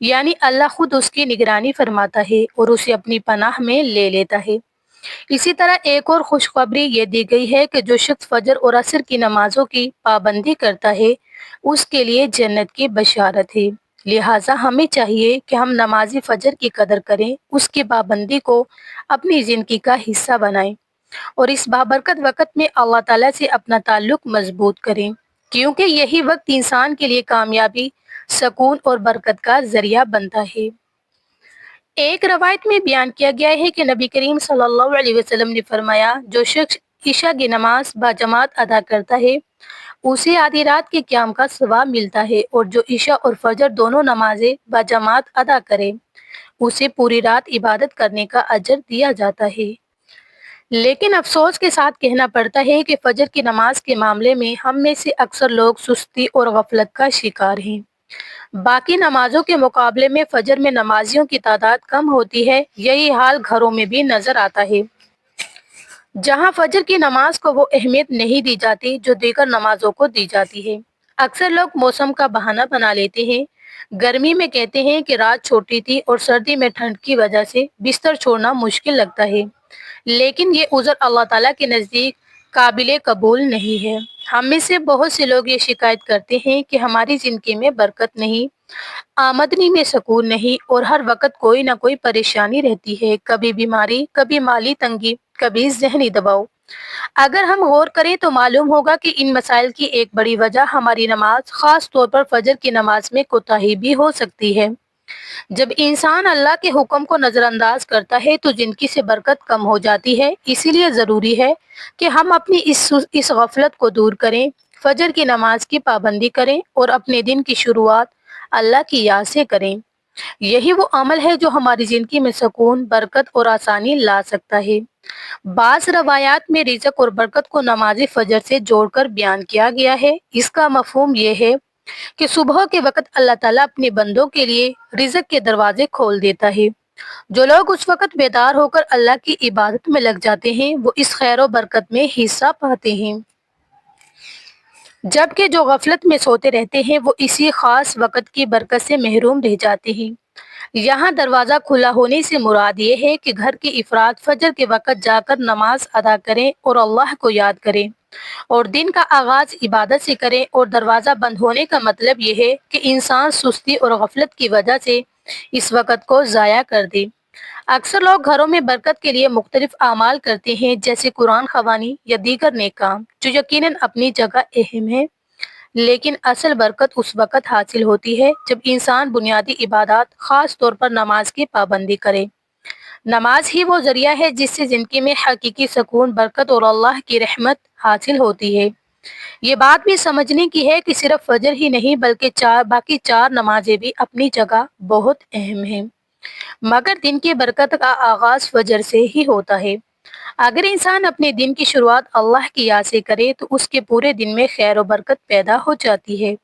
یعنی اللہ خود اس کی نگرانی فرماتا ہے اور اسے اپنی پناہ میں لے لیتا ہے۔ اسی طرح ایک اور خوشخبری یہ دی گئی ہے کہ جو شخص فجر اور عصر کی نمازوں کی پابندی کرتا ہے اس کے لیے جنت کی بشارت ہے۔ لہٰذا ہمیں چاہیے کہ ہم نمازی فجر کی قدر کریں، اس کی پابندی کو اپنی زندگی کا حصہ بنائیں اور اس بابرکت وقت میں اللہ تعالیٰ سے اپنا تعلق مضبوط کریں، کیونکہ یہی وقت انسان کے لیے کامیابی، سکون اور برکت کا ذریعہ بنتا ہے۔ ایک روایت میں بیان کیا گیا ہے کہ نبی کریم صلی اللہ علیہ وسلم نے فرمایا، جو شخص عشاء کی نماز باجماعت ادا کرتا ہے اسے آدھی رات کے قیام کا ثواب ملتا ہے، اور جو عشاء اور فجر دونوں نمازیں باجماعت ادا کرے اسے پوری رات عبادت کرنے کا اجر دیا جاتا ہے۔ لیکن افسوس کے ساتھ کہنا پڑتا ہے کہ فجر کی نماز کے معاملے میں ہم میں سے اکثر لوگ سستی اور غفلت کا شکار ہیں۔ باقی نمازوں کے مقابلے میں فجر میں نمازیوں کی تعداد کم ہوتی ہے۔ یہی حال گھروں میں بھی نظر آتا ہے، جہاں فجر کی نماز کو وہ اہمیت نہیں دی جاتی جو دیگر نمازوں کو دی جاتی ہے۔ اکثر لوگ موسم کا بہانہ بنا لیتے ہیں، گرمی میں کہتے ہیں کہ رات چھوٹی تھی اور سردی میں ٹھنڈ کی وجہ سے بستر چھوڑنا مشکل لگتا ہے، لیکن یہ عذر اللہ تعالیٰ کے نزدیک قابل قبول نہیں ہے۔ ہم میں سے بہت سے لوگ یہ شکایت کرتے ہیں کہ ہماری زندگی میں برکت نہیں، آمدنی میں سکون نہیں اور ہر وقت کوئی نہ کوئی پریشانی رہتی ہے، کبھی بیماری، کبھی مالی تنگی، کبھی ذہنی دباؤ۔ اگر ہم غور کریں تو معلوم ہوگا کہ ان مسائل کی ایک بڑی وجہ ہماری نماز، خاص طور پر فجر کی نماز میں کوتاہی بھی ہو سکتی ہے۔ جب انسان اللہ کے حکم کو نظر انداز کرتا ہے تو زندگی سے برکت کم ہو جاتی ہے۔ اسی لیے ضروری ہے کہ ہم اپنی اس غفلت کو دور کریں، فجر کی نماز کی پابندی کریں اور اپنے دن کی شروعات اللہ کی یاد سے کریں۔ یہی وہ عمل ہے جو ہماری زندگی میں سکون، برکت اور آسانی لا سکتا ہے۔ بعض روایات میں رزق اور برکت کو نماز فجر سے جوڑ کر بیان کیا گیا ہے۔ اس کا مفہوم یہ ہے کہ صبح کے وقت اللہ تعالیٰ اپنے بندوں کے لیے رزق کے دروازے کھول دیتا ہے۔ جو لوگ اس وقت بیدار ہو کر اللہ کی عبادت میں لگ جاتے ہیں وہ اس خیر و برکت میں حصہ پاتے ہیں، جبکہ جو غفلت میں سوتے رہتے ہیں وہ اسی خاص وقت کی برکت سے محروم رہ جاتے ہیں۔ یہاں دروازہ کھلا ہونے سے مراد یہ ہے کہ گھر کے افراد فجر کے وقت جا کر نماز ادا کریں اور اللہ کو یاد کریں اور دن کا آغاز عبادت سے کریں، اور دروازہ بند ہونے کا مطلب یہ ہے کہ انسان سستی اور غفلت کی وجہ سے اس وقت کو ضائع کر دے۔ اکثر لوگ گھروں میں برکت کے لیے مختلف اعمال کرتے ہیں، جیسے قرآن خوانی یا دیگر نیک کام، جو یقیناً اپنی جگہ اہم ہے، لیکن اصل برکت اس وقت حاصل ہوتی ہے جب انسان بنیادی عبادات، خاص طور پر نماز کی پابندی کرے۔ نماز ہی وہ ذریعہ ہے جس سے زندگی میں حقیقی سکون، برکت اور اللہ کی رحمت حاصل ہوتی ہے۔ یہ بات بھی سمجھنے کی ہے کہ صرف فجر ہی نہیں بلکہ باقی چار نمازیں بھی اپنی جگہ بہت اہم ہیں، مگر دن کی برکت کا آغاز فجر سے ہی ہوتا ہے۔ اگر انسان اپنے دن کی شروعات اللہ کی یاد سے کرے تو اس کے پورے دن میں خیر و برکت پیدا ہو جاتی ہے۔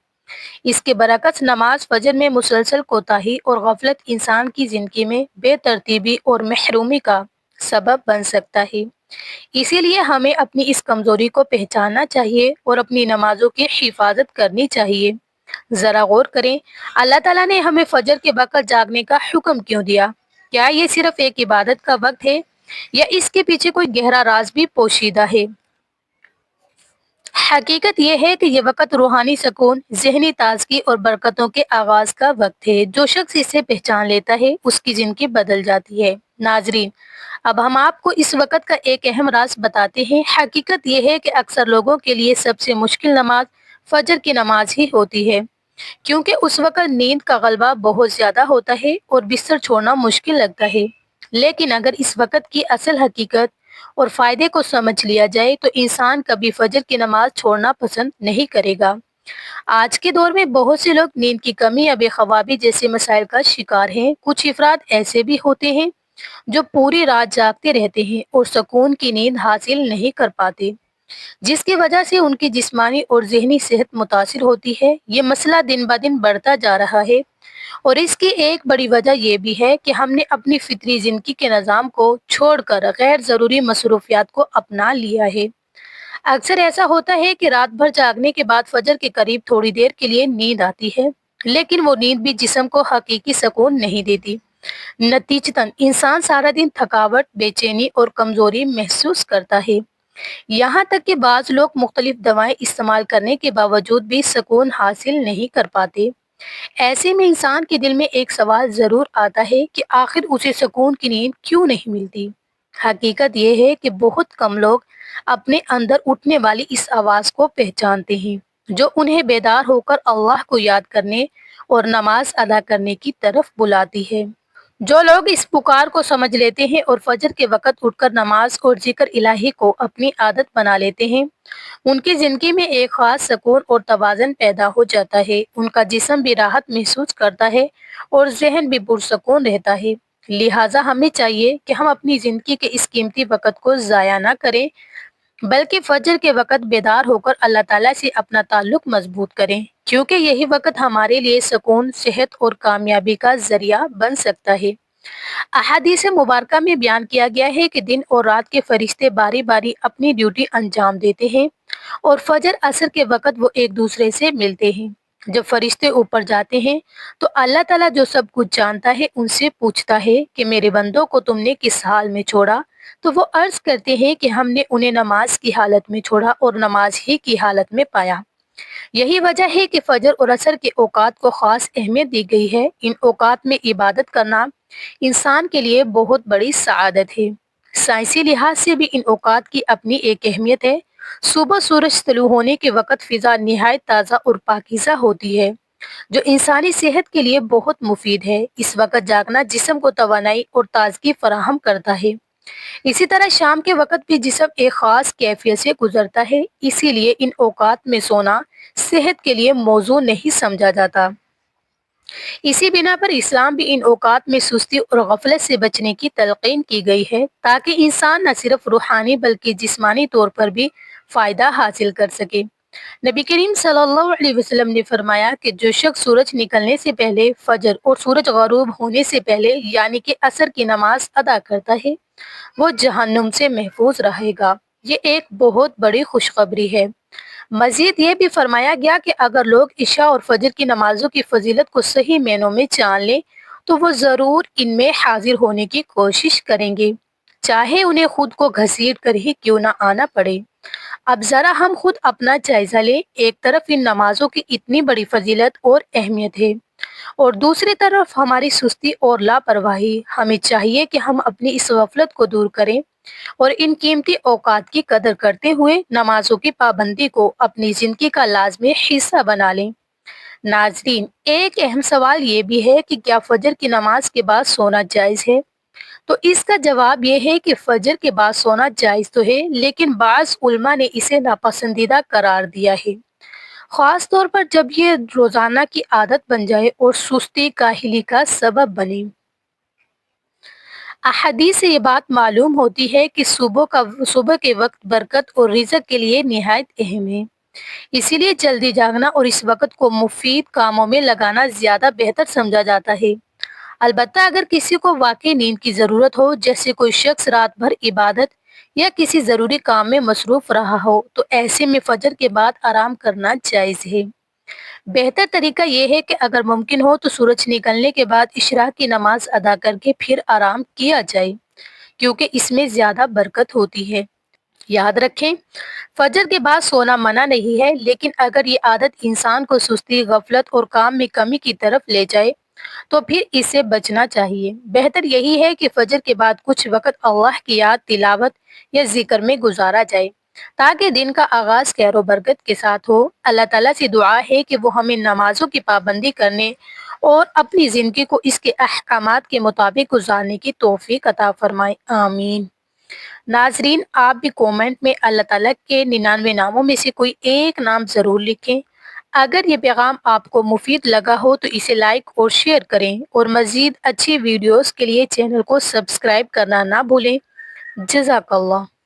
اس کے برعکس نماز فجر میں مسلسل کوتاہی اور غفلت انسان کی زندگی میں بے ترتیبی اور محرومی کا سبب بن سکتا ہے۔ اسی لیے ہمیں اپنی اس کمزوری کو پہچاننا چاہیے اور اپنی نمازوں کی حفاظت کرنی چاہیے۔ ذرا غور کریں، اللہ تعالیٰ نے ہمیں فجر کے وقت جاگنے کا حکم کیوں دیا؟ کیا یہ صرف ایک عبادت کا وقت ہے یا اس کے پیچھے کوئی گہرا راز بھی پوشیدہ ہے؟ حقیقت یہ ہے کہ یہ وقت روحانی سکون، ذہنی تازگی اور برکتوں کے آغاز کا وقت ہے۔ جو شخص اسے پہچان لیتا ہے اس کی زندگی بدل جاتی ہے۔ ناظرین، اب ہم آپ کو اس وقت کا ایک اہم راز بتاتے ہیں۔ حقیقت یہ ہے کہ اکثر لوگوں کے لیے سب سے مشکل نماز فجر کی نماز ہی ہوتی ہے، کیونکہ اس وقت نیند کا غلبہ بہت زیادہ ہوتا ہے اور بستر چھوڑنا مشکل لگتا ہے۔ لیکن اگر اس وقت کی اصل حقیقت اور فائدے کو سمجھ لیا جائے تو انسان کبھی فجر کی نماز چھوڑنا پسند نہیں کرے گا۔ آج کے دور میں بہت سے لوگ نیند کی کمی یا بے خوابی جیسے مسائل کا شکار ہیں۔ کچھ افراد ایسے بھی ہوتے ہیں جو پوری رات جاگتے رہتے ہیں اور سکون کی نیند حاصل نہیں کر پاتے، جس کی وجہ سے ان کی جسمانی اور ذہنی صحت متاثر ہوتی ہے۔ یہ مسئلہ دن بہ دن بڑھتا جا رہا ہے اور اس کی ایک بڑی وجہ یہ بھی ہے کہ ہم نے اپنی فطری زندگی کے نظام کو چھوڑ کر غیر ضروری مصروفیات کو اپنا لیا ہے۔ اکثر ایسا ہوتا ہے کہ رات بھر جاگنے کے بعد فجر کے قریب تھوڑی دیر کے لیے نیند آتی ہے، لیکن وہ نیند بھی جسم کو حقیقی سکون نہیں دیتی۔ نتیجتاً انسان سارا دن تھکاوٹ، بے چینی اور کمزوری محسوس کرتا ہے۔ یہاں تک کہ بعض لوگ مختلف دوائیں استعمال کرنے کے باوجود بھی سکون حاصل نہیں کر پاتے۔ ایسے میں انسان کے دل میں ایک سوال ضرور آتا ہے کہ آخر اسے سکون کی نیند کیوں نہیں ملتی؟ حقیقت یہ ہے کہ بہت کم لوگ اپنے اندر اٹھنے والی اس آواز کو پہچانتے ہیں جو انہیں بیدار ہو کر اللہ کو یاد کرنے اور نماز ادا کرنے کی طرف بلاتی ہے۔ جو لوگ اس پکار کو سمجھ لیتے ہیں اور فجر کے وقت اٹھ کر نماز اور ذکر الہی کو اپنی عادت بنا لیتے ہیں، ان کی زندگی میں ایک خاص سکون اور توازن پیدا ہو جاتا ہے۔ ان کا جسم بھی راحت محسوس کرتا ہے اور ذہن بھی پرسکون رہتا ہے۔ لہٰذا ہمیں چاہیے کہ ہم اپنی زندگی کے اس قیمتی وقت کو ضائع نہ کریں، بلکہ فجر کے وقت بیدار ہو کر اللہ تعالیٰ سے اپنا تعلق مضبوط کریں، کیونکہ یہی وقت ہمارے لیے سکون، صحت اور کامیابی کا ذریعہ بن سکتا ہے۔ احادیث مبارکہ میں بیان کیا گیا ہے کہ دن اور رات کے فرشتے باری باری اپنی ڈیوٹی انجام دیتے ہیں اور فجر عصر کے وقت وہ ایک دوسرے سے ملتے ہیں۔ جب فرشتے اوپر جاتے ہیں تو اللہ تعالیٰ جو سب کچھ جانتا ہے ان سے پوچھتا ہے کہ میرے بندوں کو تم نے کس حال میں چھوڑا؟ تو وہ عرض کرتے ہیں کہ ہم نے انہیں نماز کی حالت میں چھوڑا اور نماز ہی کی حالت میں پایا۔ یہی وجہ ہے کہ فجر اور عصر کے اوقات کو خاص اہمیت دی گئی ہے۔ ان اوقات میں عبادت کرنا انسان کے لیے بہت بڑی سعادت ہے۔ سائنسی لحاظ سے بھی ان اوقات کی اپنی ایک اہمیت ہے۔ صبح سورج طلوع ہونے کے وقت فضا نہایت تازہ اور پاکیزہ ہوتی ہے، جو انسانی صحت کے لیے بہت مفید ہے۔ اس وقت جاگنا جسم کو توانائی اور تازگی فراہم کرتا ہے۔ اسی طرح شام کے وقت بھی جسم ایک خاص کیفیت سے گزرتا ہے، اسی لیے ان اوقات میں سونا صحت کے لیے موزوں نہیں سمجھا جاتا۔ اسی بنا پر اسلام بھی ان اوقات میں سستی اور غفلت سے بچنے کی تلقین کی گئی ہے تاکہ انسان نہ صرف روحانی بلکہ جسمانی طور پر بھی فائدہ حاصل کر سکے۔ نبی کریم صلی اللہ علیہ وسلم نے فرمایا کہ جو شخص سورج نکلنے سے پہلے فجر اور سورج غروب ہونے سے پہلے یعنی کہ عصر کی نماز ادا کرتا ہے وہ جہنم سے محفوظ رہے گا۔ یہ ایک بہت بڑی خوشخبری ہے۔ مزید یہ بھی فرمایا گیا کہ اگر لوگ عشاء اور فجر کی نمازوں کی فضیلت کو صحیح معنوں میں جان لیں تو وہ ضرور ان میں حاضر ہونے کی کوشش کریں گے، چاہے انہیں خود کو گھسیٹ کر ہی کیوں نہ آنا پڑے۔ اب ذرا ہم خود اپنا جائزہ لیں۔ ایک طرف ان نمازوں کی اتنی بڑی فضیلت اور اہمیت ہے اور دوسری طرف ہماری سستی اور لاپرواہی۔ ہمیں چاہیے کہ ہم اپنی اس غفلت کو دور کریں اور ان قیمتی اوقات کی قدر کرتے ہوئے نمازوں کی پابندی کو اپنی زندگی کا لازمی حصہ بنا لیں۔ ناظرین، ایک اہم سوال یہ بھی ہے کہ کیا فجر کی نماز کے بعد سونا جائز ہے؟ تو اس کا جواب یہ ہے کہ فجر کے بعد سونا جائز تو ہے، لیکن بعض علماء نے اسے ناپسندیدہ قرار دیا ہے، خاص طور پر جب یہ روزانہ کی عادت بن جائے اور سستی کاہلی کا سبب بنے۔ احادیث سے یہ بات معلوم ہوتی ہے کہ صبح کے وقت برکت اور رزق کے لیے نہایت اہم ہے، اسی لیے جلدی جاگنا اور اس وقت کو مفید کاموں میں لگانا زیادہ بہتر سمجھا جاتا ہے۔ البتہ اگر کسی کو واقعی نیند کی ضرورت ہو، جیسے کوئی شخص رات بھر عبادت یا کسی ضروری کام میں مصروف رہا ہو، تو ایسے میں فجر کے بعد آرام کرنا جائز ہے۔ بہتر طریقہ یہ ہے کہ اگر ممکن ہو تو سورج نکلنے کے بعد اشراق کی نماز ادا کر کے پھر آرام کیا جائے، کیونکہ اس میں زیادہ برکت ہوتی ہے۔ یاد رکھیں، فجر کے بعد سونا منع نہیں ہے، لیکن اگر یہ عادت انسان کو سستی، غفلت اور کام میں کمی کی طرف لے جائے تو پھر اس سے بچنا چاہیے۔ بہتر یہی ہے کہ فجر کے بعد کچھ وقت اللہ کی یاد، تلاوت یا ذکر میں گزارا جائے تاکہ دن کا آغاز خیر و برکت کے ساتھ ہو۔ اللہ تعالیٰ سے دعا ہے کہ وہ ہمیں نمازوں کی پابندی کرنے اور اپنی زندگی کو اس کے احکامات کے مطابق گزارنے کی توفیق عطا فرمائے، آمین۔ ناظرین، آپ بھی کومنٹ میں اللہ تعالیٰ کے 99 ناموں میں سے کوئی ایک نام ضرور لکھیں۔ اگر یہ پیغام آپ کو مفید لگا ہو تو اسے لائک اور شیئر کریں اور مزید اچھی ویڈیوز کے لیے چینل کو سبسکرائب کرنا نہ بھولیں۔ جزاک اللہ۔